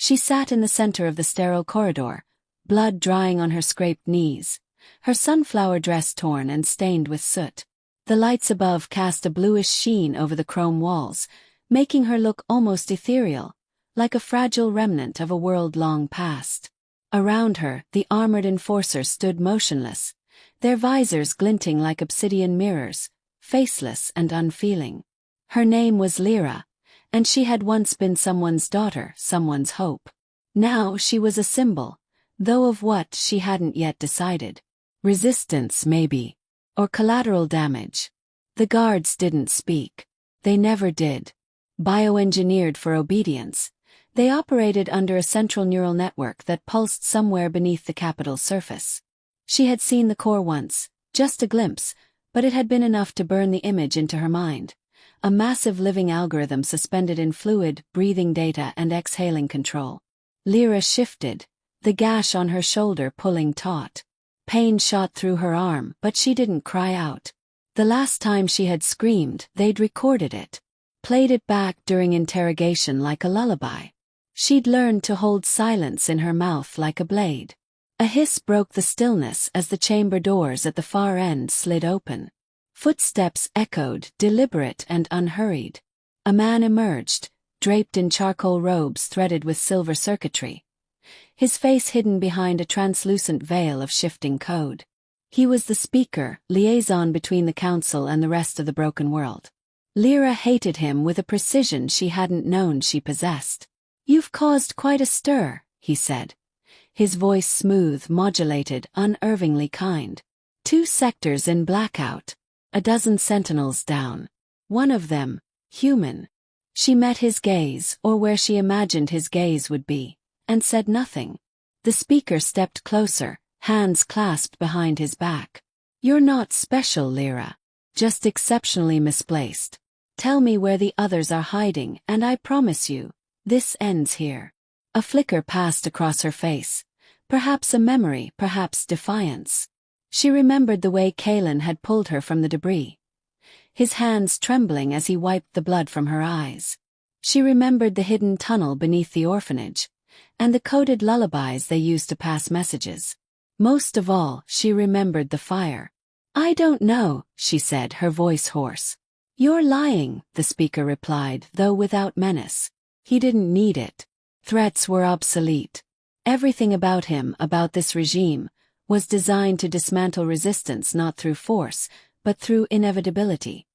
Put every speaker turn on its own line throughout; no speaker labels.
She sat in the center of the sterile corridor, blood drying on her scraped knees, her sunflower dress torn and stained with soot. The lights above cast a bluish sheen over the chrome walls, making her look almost ethereal, like a fragile remnant of a world long past. Around her, the armored enforcers stood motionless, their visors glinting like obsidian mirrors, faceless and unfeeling. Her name was Lyra, and she had once been someone's daughter, someone's hope. Now she was a symbol, though of what she hadn't yet decided. Resistance, maybe. Or collateral damage. The guards didn't speak. They never did. Bioengineered for obedience, they operated under a central neural network that pulsed somewhere beneath the capital's surface. She had seen the core once, just a glimpse, but it had been enough to burn the image into her mind. A massive living algorithm suspended in fluid, breathing data and exhaling control. Lyra shifted, the gash on her shoulder pulling taut. Pain shot through her arm, but she didn't cry out. The last time she had screamed, they'd recorded it. Played it back during interrogation like a lullaby. She'd learned to hold silence in her mouth like a blade. A hiss broke the stillness as the chamber doors at the far end slid open. Footsteps echoed, deliberate and unhurried. A man emerged, draped in charcoal robes threaded with silver circuitry, his face hidden behind a translucent veil of shifting code. He was the speaker, liaison between the council and the rest of the broken world. Lyra hated him with a precision she hadn't known she possessed. "You've caused quite a stir," he said. His voice smooth, modulated, unervingly kind. 2 sectors in blackout. A dozen sentinels down. One of them, human. She met his gaze, or where she imagined his gaze would be, and said nothing. The speaker stepped closer, hands clasped behind his back. "You're not special, Lyra. Just exceptionally misplaced. Tell me where the others are hiding, and I promise you, this ends here." A flicker passed across her face. Perhaps a memory, perhaps defiance. She remembered the way Kalen had pulled her from the debris, his hands trembling as he wiped the blood from her eyes. She remembered the hidden tunnel beneath the orphanage, and the coded lullabies they used to pass messages. Most of all, she remembered the fire. "I don't know," she said, her voice hoarse. "You're lying," the speaker replied, though without menace. He didn't need it. Threats were obsolete. Everything about him, about this regime, was designed to dismantle resistance not through force, but through inevitability.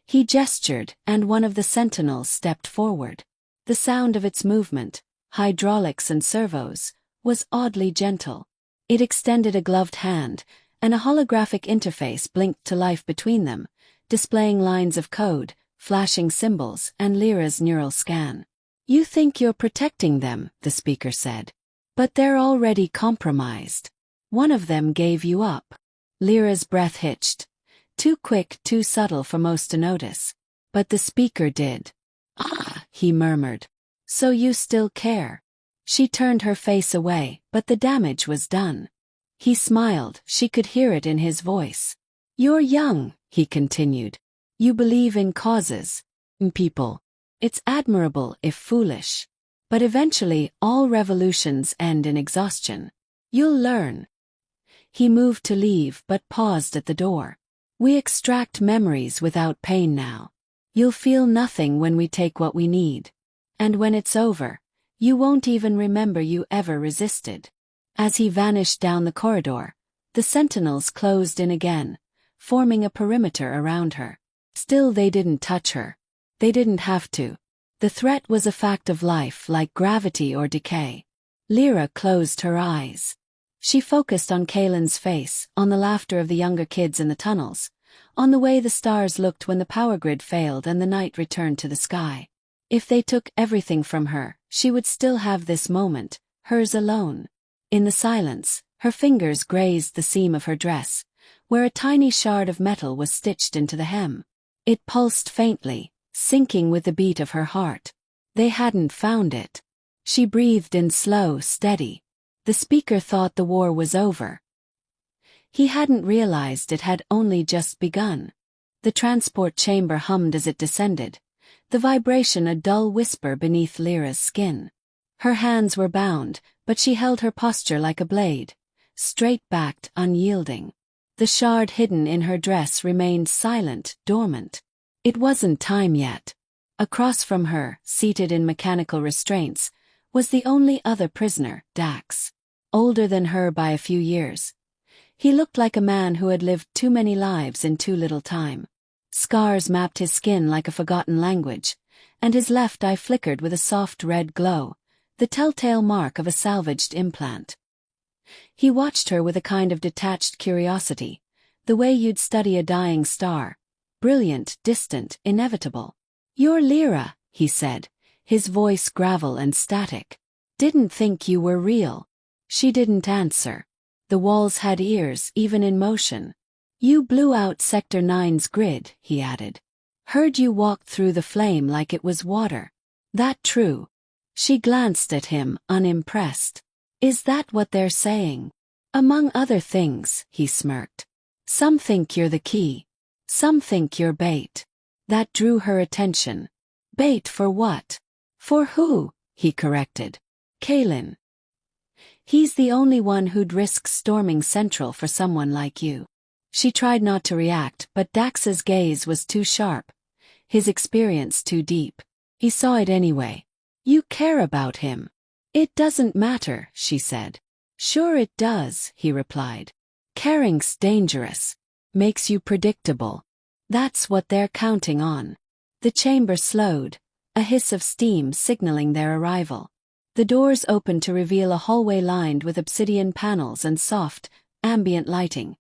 He gestured, and one of the sentinels stepped forward. The sound of its movement, hydraulics and servos, was oddly gentle. It extended a gloved hand, and a holographic interface blinked to life between them, displaying lines of code, flashing symbols, and Lyra's neural scan. "You think you're protecting them," the speaker said. "But they're already compromised. One of them gave you up." Lyra's breath hitched. Too quick, too subtle for most to notice. But the speaker did. "Ah," he murmured. "So you still care." She turned her face away, but the damage was done. He smiled, she could hear it in his voice. "You're young," he continued. "You believe in causes, in people. It's admirable if foolish. But eventually, all revolutions end in exhaustion. You'll learn." He moved to leave but paused at the door. "We extract memories without pain now. You'll feel nothing when we take what we need. And when it's over, you won't even remember you ever resisted." As he vanished down the corridor, the sentinels closed in again, forming a perimeter around her. Still they didn't touch her. They didn't have to. The threat was a fact of life, like gravity or decay. Lyra closed her eyes. She focused on Kalen's face, on the laughter of the younger kids in the tunnels, on the way the stars looked when the power grid failed and the night returned to the sky. If they took everything from her, she would still have this moment, hers alone. In the silence, her fingers grazed the seam of her dress, where a tiny shard of metal was stitched into the hem. It pulsed faintly, syncing with the beat of her heart. They hadn't found it. She breathed in slow, steady. The speaker thought the war was over. He hadn't realized it had only just begun. The transport chamber hummed as it descended, the vibration a dull whisper beneath Lyra's skin. Her hands were bound, but she held her posture like a blade, straight-backed, unyielding. The shard hidden in her dress remained silent, dormant. It wasn't time yet. Across from her, seated in mechanical restraints, was the only other prisoner, Dax. Older than her by a few years. He looked like a man who had lived too many lives in too little time. Scars mapped his skin like a forgotten language, and his left eye flickered with a soft red glow, the telltale mark of a salvaged implant. He watched her with a kind of detached curiosity, the way you'd study a dying star. Brilliant, distant, inevitable. "You're Lyra," he said, his voice gravel and static. "Didn't think you were real." She didn't answer. The walls had ears, even in motion. "You blew out Sector 9's grid," he added. "Heard you walked through the flame like it was water. That true?" She glanced at him, unimpressed. "Is that what they're saying?" "Among other things," he smirked. "Some think you're the key. Some think you're bait." That drew her attention. "Bait for what?" "For who?" he corrected. "Kalen. He's the only one who'd risk storming Central for someone like you." She tried not to react, but Dax's gaze was too sharp, his experience too deep. He saw it anyway. "You care about him." "It doesn't matter," she said. "Sure it does," he replied. "Caring's dangerous. Makes you predictable. That's what they're counting on." The chamber slowed, a hiss of steam signaling their arrival. The doors opened to reveal a hallway lined with obsidian panels and soft, ambient lighting.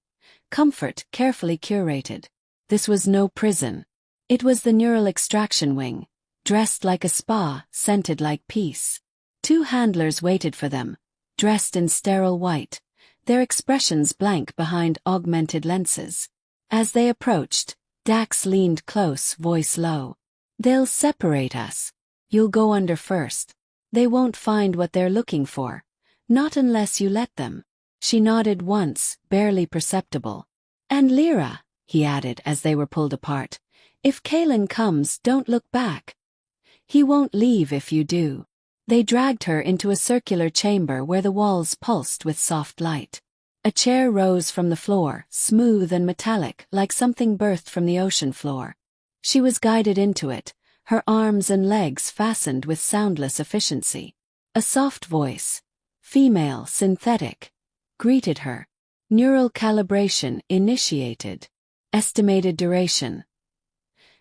Comfort carefully curated. This was no prison. It was the neural extraction wing, dressed like a spa, scented like peace. Two handlers waited for them, dressed in sterile white, their expressions blank behind augmented lenses. As they approached, Dax leaned close, voice low. "They'll separate us. You'll go under first. They won't find what they're looking for. Not unless you let them." She nodded once, barely perceptible. "And Lyra," he added as they were pulled apart. "If Kalen comes, don't look back. He won't leave if you do." They dragged her into a circular chamber where the walls pulsed with soft light. A chair rose from the floor, smooth and metallic, like something birthed from the ocean floor. She was guided into it, her arms and legs fastened with soundless efficiency. A soft voice, female, synthetic, greeted her. Neural calibration initiated. Estimated duration: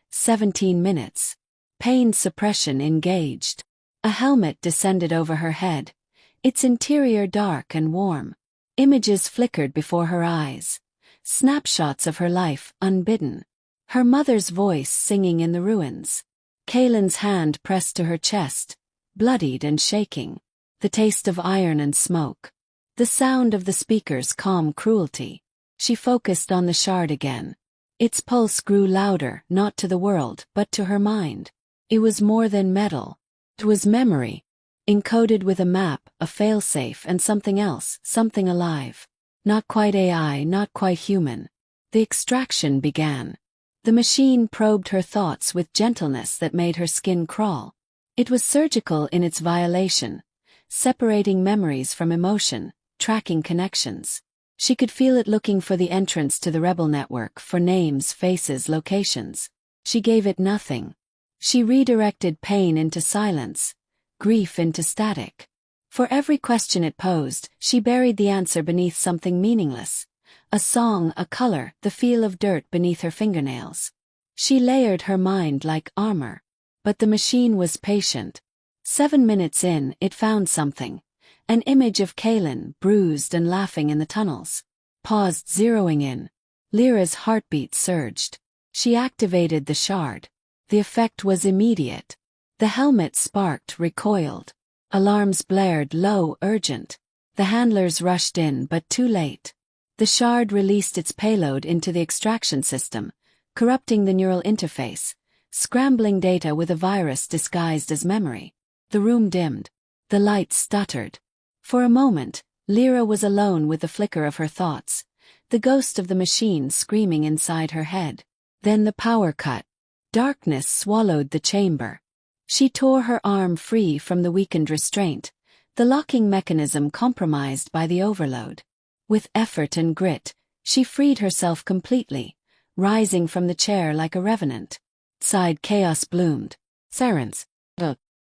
17 minutes. Pain suppression engaged. A helmet descended over her head, its interior dark and warm. Images flickered before her eyes. Snapshots of her life, unbidden. Her mother's voice singing in the ruins. Kalen's hand pressed to her chest, bloodied and shaking. The taste of iron and smoke. The sound of the speaker's calm cruelty. She focused on the shard again. Its pulse grew louder, not to the world, but to her mind. It was more than metal. It was memory. Encoded with a map, a failsafe, and something else, something alive. Not quite AI, not quite human. The extraction began. The machine probed her thoughts with gentleness that made her skin crawl. It was surgical in its violation, separating memories from emotion, tracking connections. She could feel it looking for the entrance to the rebel network, for names, faces, locations. She gave it nothing. She redirected pain into silence, grief into static. For every question it posed, she buried the answer beneath something meaningless. A song, a color, the feel of dirt beneath her fingernails. She layered her mind like armor. But the machine was patient. 7 minutes in, it found something. An image of Kalen, bruised and laughing in the tunnels. Paused, zeroing in. Lyra's heartbeat surged. She activated the shard. The effect was immediate. The helmet sparked, recoiled. Alarms blared, low, urgent. The handlers rushed in, but too late. The shard released its payload into the extraction system, corrupting the neural interface, scrambling data with a virus disguised as memory. The room dimmed. The light stuttered. For a moment, Lyra was alone with the flicker of her thoughts, the ghost of the machine screaming inside her head. Then the power cut. Darkness swallowed the chamber. She tore her arm free from the weakened restraint, the locking mechanism compromised by the overload. With effort and grit, she freed herself completely, rising from the chair like a revenant. Outside, chaos bloomed. Sirens.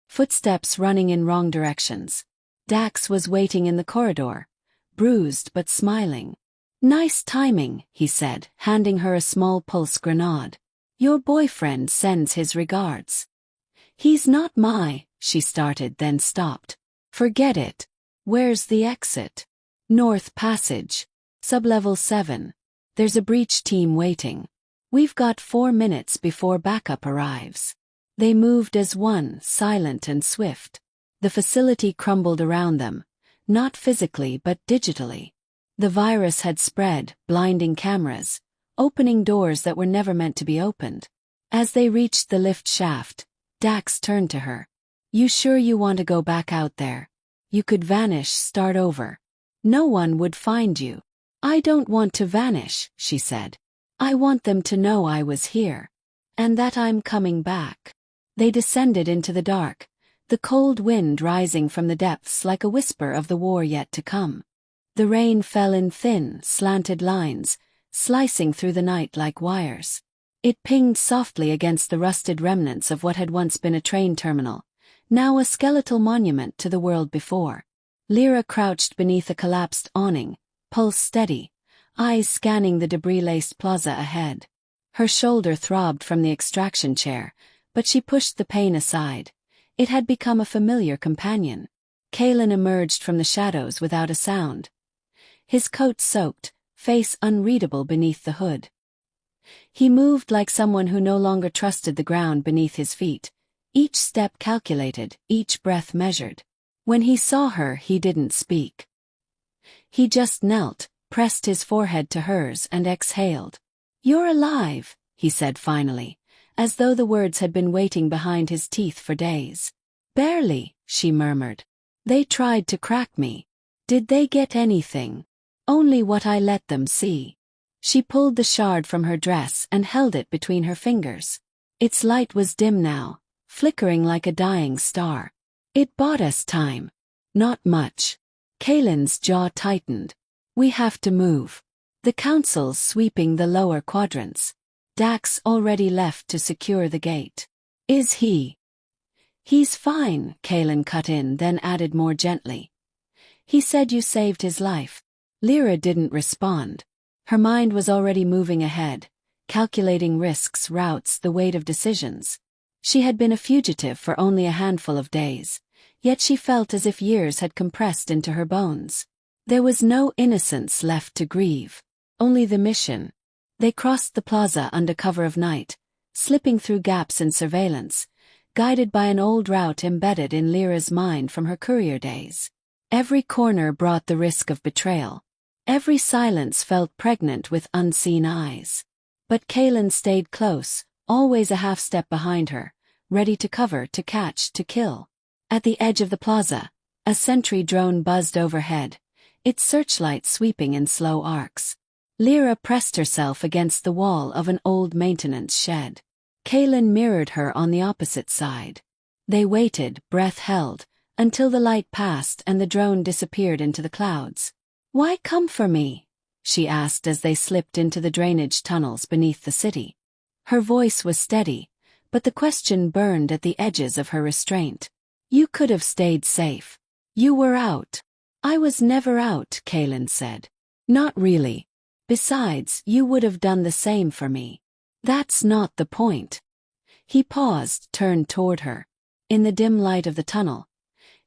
Footsteps running in wrong directions. Dax was waiting in the corridor, bruised but smiling. "Nice timing," he said, handing her a small pulse grenade. "Your boyfriend sends his regards." "He's not she started then stopped. "Forget it. Where's the exit?" "North Passage. Sublevel 7. There's a breach team waiting. We've got 4 minutes before backup arrives." They moved as one, silent and swift. The facility crumbled around them, not physically but digitally. The virus had spread, blinding cameras, opening doors that were never meant to be opened. As they reached the lift shaft, Dax turned to her. "You sure you want to go back out there? You could vanish, start over. No one would find you." "I don't want to vanish," she said. "I want them to know I was here. And that I'm coming back." They descended into the dark, the cold wind rising from the depths like a whisper of the war yet to come. The rain fell in thin, slanted lines, slicing through the night like wires. It pinged softly against the rusted remnants of what had once been a train terminal, now a skeletal monument to the world before. Lyra crouched beneath a collapsed awning, pulse steady, eyes scanning the debris-laced plaza ahead. Her shoulder throbbed from the extraction chair, but she pushed the pain aside. It had become a familiar companion. Kalen emerged from the shadows without a sound. His coat soaked, face unreadable beneath the hood. He moved like someone who no longer trusted the ground beneath his feet, each step calculated, each breath measured. When he saw her, he didn't speak. He just knelt, pressed his forehead to hers and exhaled. "You're alive," he said finally, as though the words had been waiting behind his teeth for days. "Barely," she murmured. "They tried to crack me. Did they get anything?" "Only what I let them see." She pulled the shard from her dress and held it between her fingers. Its light was dim now, flickering like a dying star. "It bought us time." "Not much." Kalen's jaw tightened. "We have to move. The council's sweeping the lower quadrants. Dax already left to secure the gate." "Is he?" "He's fine," Kalen cut in, then added more gently. "He said you saved his life." Lyra didn't respond. Her mind was already moving ahead, calculating risks, routes, the weight of decisions. She had been a fugitive for only a handful of days, yet she felt as if years had compressed into her bones. There was no innocence left to grieve, only the mission. They crossed the plaza under cover of night, slipping through gaps in surveillance, guided by an old route embedded in Lyra's mind from her courier days. Every corner brought the risk of betrayal. Every silence felt pregnant with unseen eyes. But Kalen stayed close, always a half step behind her, ready to cover, to catch, to kill. At the edge of the plaza, a sentry drone buzzed overhead, its searchlight sweeping in slow arcs. Lyra pressed herself against the wall of an old maintenance shed. Kalen mirrored her on the opposite side. They waited, breath held, until the light passed and the drone disappeared into the clouds. "Why come for me?" she asked as they slipped into the drainage tunnels beneath the city. Her voice was steady, but the question burned at the edges of her restraint. "You could have stayed safe. You were out." "I was never out," Kalen said. "Not really. Besides, you would have done the same for me." "That's not the point." He paused, turned toward her. In the dim light of the tunnel,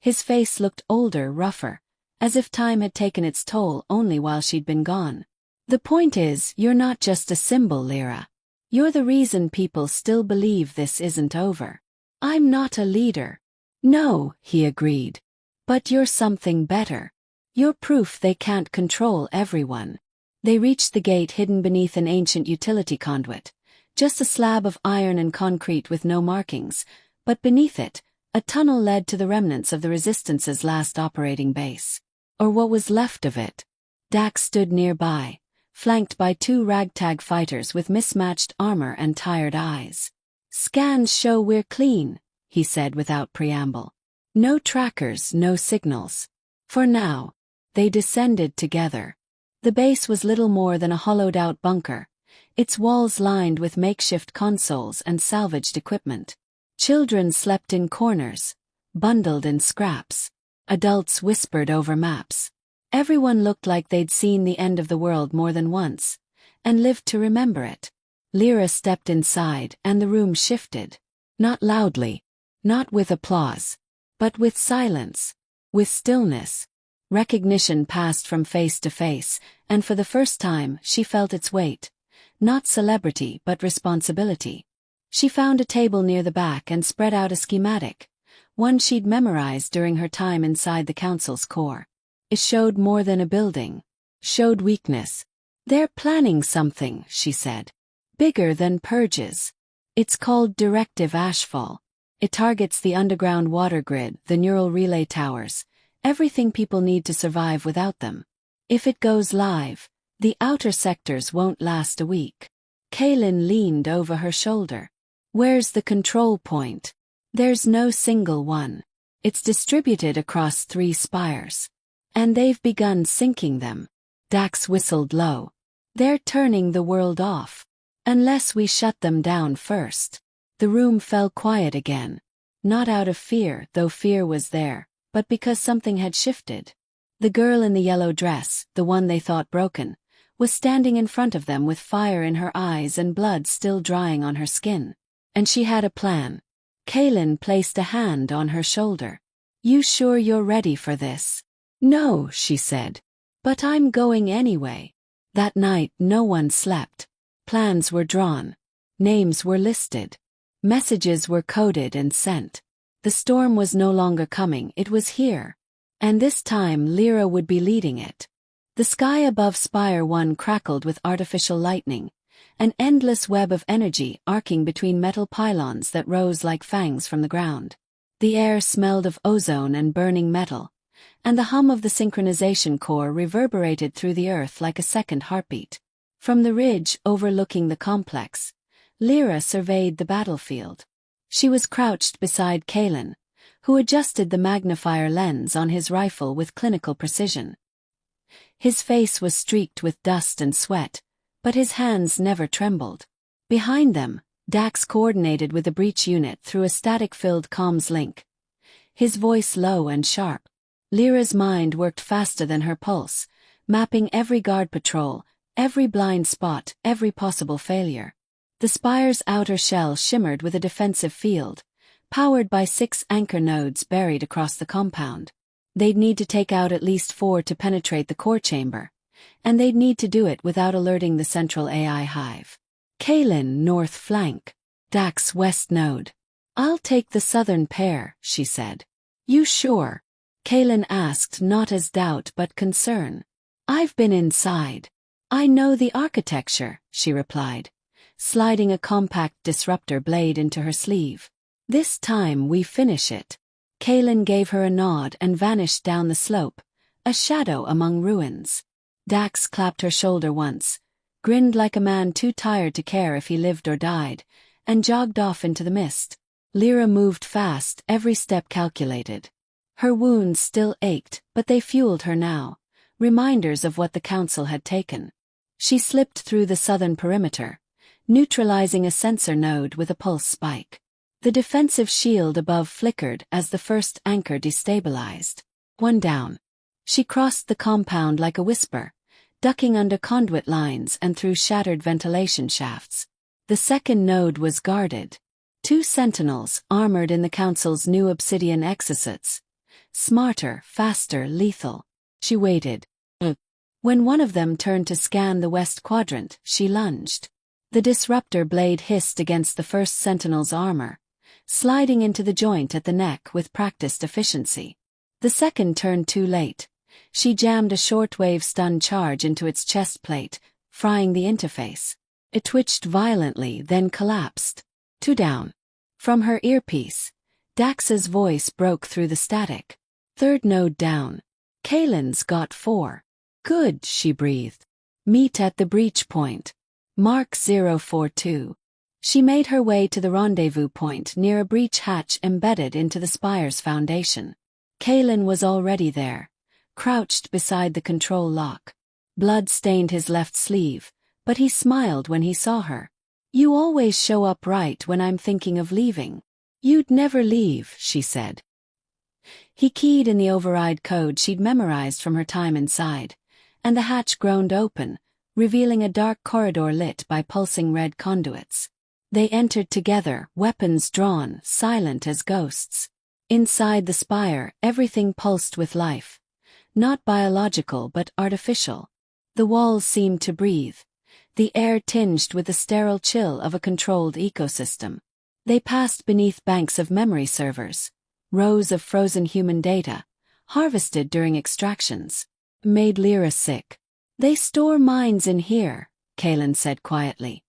his face looked older, rougher, as if time had taken its toll only while she'd been gone. "The point is, you're not just a symbol, Lyra. You're the reason people still believe this isn't over." "I'm not a leader." "No," he agreed. "But you're something better. You're proof they can't control everyone." They reached the gate hidden beneath an ancient utility conduit, just a slab of iron and concrete with no markings, but beneath it, a tunnel led to the remnants of the Resistance's last operating base. Or what was left of it. Dax stood nearby, flanked by 2 ragtag fighters with mismatched armor and tired eyes. "Scans show we're clean," he said without preamble. No trackers, no signals. For now. They descended together. The base was little more than a hollowed-out bunker, its walls lined with makeshift consoles and salvaged equipment. Children slept in corners, bundled in scraps. Adults whispered over maps. Everyone looked like they'd seen the end of the world more than once, and lived to remember it. Lyra stepped inside, and the room shifted. Not loudly, not with applause, but with silence, with stillness. Recognition passed from face to face, and for the first time she felt its weight. Not celebrity but responsibility. She found a table near the back and spread out a schematic, one she'd memorized during her time inside the council's core. It showed more than a building. Showed weakness. They're planning something, she said. Bigger than purges. It's called Directive Ashfall. It targets the underground water grid, the neural relay towers, everything people need to survive without them. If it goes live, the outer sectors won't last a week. Kaylin leaned over her shoulder. Where's the control point? There's no single one. It's distributed across 3 spires. And they've begun sinking them. Dax whistled low. They're turning the world off. Unless we shut them down first. The room fell quiet again. Not out of fear, though fear was there, but because something had shifted. The girl in the yellow dress, the one they thought broken, was standing in front of them with fire in her eyes and blood still drying on her skin. And she had a plan. Kaylin placed a hand on her shoulder. You sure you're ready for this? No, she said. But I'm going anyway. That night no one slept. Plans were drawn. Names were listed. Messages were coded and sent. The storm was no longer coming, it was here. And this time Lyra would be leading it. The sky above Spire 1 crackled with artificial lightning, an endless web of energy arcing between metal pylons that rose like fangs from the ground. The air smelled of ozone and burning metal, and the hum of the synchronization core reverberated through the earth like a second heartbeat. From the ridge overlooking the complex, Lyra surveyed the battlefield. She was crouched beside Kaylin, who adjusted the magnifier lens on his rifle with clinical precision. His face was streaked with dust and sweat, but his hands never trembled. Behind them, Dax coordinated with the breach unit through a static-filled comms link. His voice low and sharp. Lyra's mind worked faster than her pulse, mapping every guard patrol, every blind spot, every possible failure. The spire's outer shell shimmered with a defensive field, powered by 6 anchor nodes buried across the compound. They'd need to take out at least 4 to penetrate the core chamber, and they'd need to do it without alerting the central AI hive. Kaylin, north flank. Dax, west node. I'll take the southern pair, she said. You sure? Kaylin asked, not as doubt but concern. I've been inside. I know the architecture, she replied, sliding a compact disruptor blade into her sleeve. This time we finish it. Kaylin gave her a nod and vanished down the slope, a shadow among ruins. Dax clapped her shoulder once, grinned like a man too tired to care if he lived or died, and jogged off into the mist. Lyra moved fast, every step calculated. Her wounds still ached, but they fueled her now, reminders of what the council had taken. She slipped through the southern perimeter, neutralizing a sensor node with a pulse spike. The defensive shield above flickered as the first anchor destabilized. One down. She crossed the compound like a whisper, ducking under conduit lines and through shattered ventilation shafts. The second node was guarded. 2 sentinels armored in the council's new obsidian exosuits. Smarter, faster, lethal. She waited. When one of them turned to scan the west quadrant, she lunged. The disruptor blade hissed against the first sentinel's armor, sliding into the joint at the neck with practiced efficiency. The second turned too late. She jammed a shortwave stun charge into its chest plate, frying the interface. It twitched violently, then collapsed. 2 down. From her earpiece, Dax's voice broke through the static. 3rd node down. Kaylin's got 4. Good, she breathed. Meet at the breach point. Mark 042. She made her way to the rendezvous point near a breach hatch embedded into the spire's foundation. Kalen was already there, crouched beside the control lock. Blood stained his left sleeve, but he smiled when he saw her. "You always show up right when I'm thinking of leaving." "You'd never leave," she said. He keyed in the override code she'd memorized from her time inside, and the hatch groaned open, revealing a dark corridor lit by pulsing red conduits. They entered together, weapons drawn, silent as ghosts. Inside the spire, everything pulsed with life. Not biological but artificial. The walls seemed to breathe, the air tinged with the sterile chill of a controlled ecosystem. They passed beneath banks of memory servers, rows of frozen human data, harvested during extractions. Made Lyra sick. "They store minds in here," Kalen said quietly.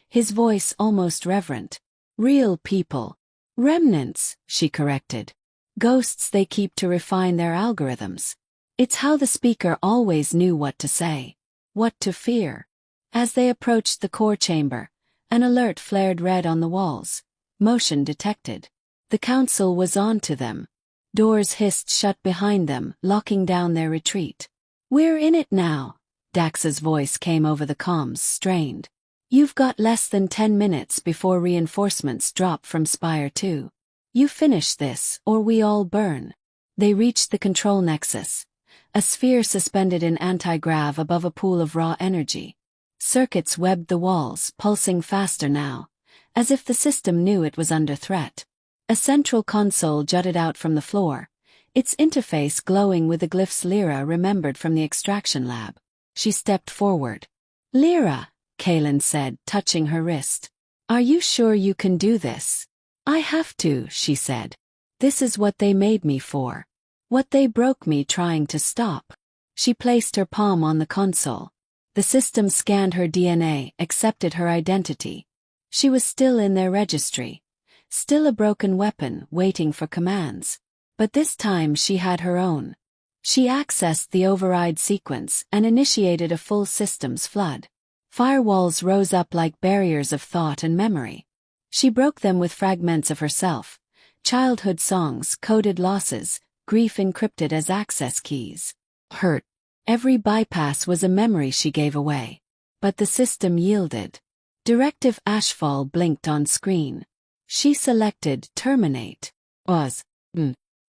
His voice almost reverent. "Real people. Remnants," she corrected. "Ghosts they keep to refine their algorithms." It's how the speaker always knew what to say, what to fear. As they approached the core chamber, an alert flared red on the walls. Motion detected. The council was on to them. Doors hissed shut behind them, locking down their retreat. "We're in it now," Dax's voice came over the comms, strained. "You've got less than 10 minutes before reinforcements drop from Spire 2. You finish this, or we all burn." They reached the control nexus, a sphere suspended in anti-grav above a pool of raw energy. Circuits webbed the walls, pulsing faster now, as if the system knew it was under threat. A central console jutted out from the floor, its interface glowing with the glyphs Lyra remembered from the extraction lab. She stepped forward. "Lyra," Kalen said, touching her wrist. "Are you sure you can do this?" "I have to," she said. "This is what they made me for. What they broke me trying to stop." She placed her palm on the console. The system scanned her DNA, accepted her identity. She was still in their registry. Still a broken weapon, waiting for commands. But this time she had her own. She accessed the override sequence and initiated a full systems flood. Firewalls rose up like barriers of thought and memory. She broke them with fragments of herself, childhood songs, coded losses, grief encrypted as access keys. Hurt. Every bypass was a memory she gave away. But the system yielded. Directive Ashfall blinked on screen. She selected Terminate.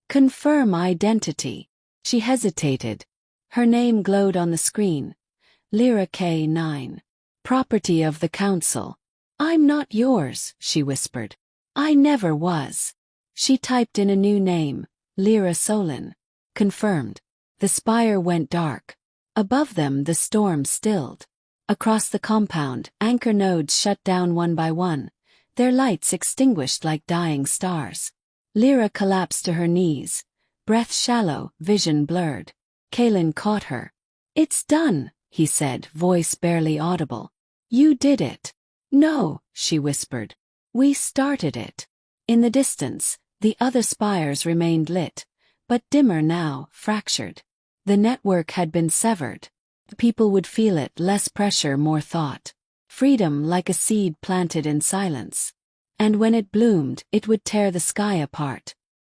Confirm identity. She hesitated. Her name glowed on the screen. Lyra K9. Property of the Council. "I'm not yours," she whispered. "I never was." She typed in a new name, Lyra Solin. Confirmed. The spire went dark. Above them the storm stilled. Across the compound, anchor nodes shut down one by one, their lights extinguished like dying stars. Lyra collapsed to her knees, breath shallow, vision blurred. Kalen caught her. "It's done," he said, voice barely audible. "You did it." "No," she whispered. "We started it." In the distance, the other spires remained lit, but dimmer now, fractured. The network had been severed. People would feel it, less pressure, more thought. Freedom like a seed planted in silence. And when it bloomed, it would tear the sky apart.